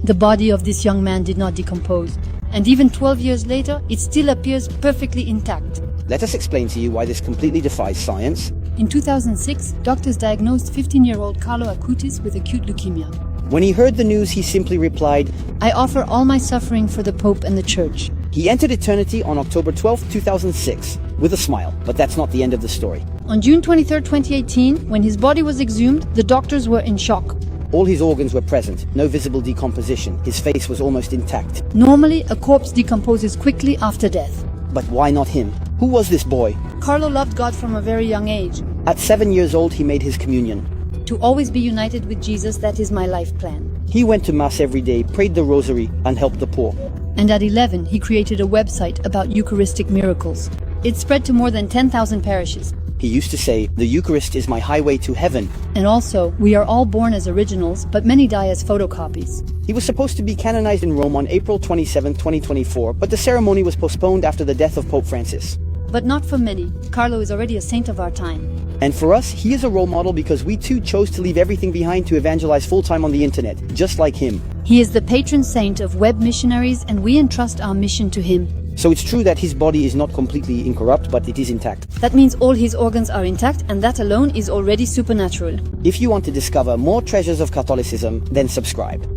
The body of this young man did not decompose, and even 12 years later, it still appears perfectly intact. Let us explain to you why this completely defies science. In 2006, doctors diagnosed 15-year-old Carlo Acutis with acute leukemia. When he heard the news, he simply replied, "I offer all my suffering for the Pope and the Church." He entered eternity on October 12, 2006, with a smile, but that's not the end of the story. On June 23, 2018, when his body was exhumed, the doctors were in shock. All his organs were present, no visible decomposition. His face was almost intact. Normally, a corpse decomposes quickly after death. But why not him? Who was this boy? Carlo loved God from a very young age. At 7 years old, he made his communion. To always be united with Jesus, that is my life plan. He went to Mass every day, prayed the rosary, and helped the poor. And at 11, he created a website about Eucharistic miracles. It spread to more than 10,000 parishes. He used to say, "The Eucharist is my highway to heaven." And also, we are all born as originals, but many die as photocopies. He was supposed to be canonized in Rome on April 27, 2024, but the ceremony was postponed after the death of Pope Francis. But not for many. Carlo is already a saint of our time. And for us, he is a role model because we too chose to leave everything behind to evangelize full-time on the internet, just like him. He is the patron saint of web missionaries, and we entrust our mission to him. So it's true that his body is not completely incorrupt, but it is intact. That means all his organs are intact, and that alone is already supernatural. If you want to discover more treasures of Catholicism, then subscribe.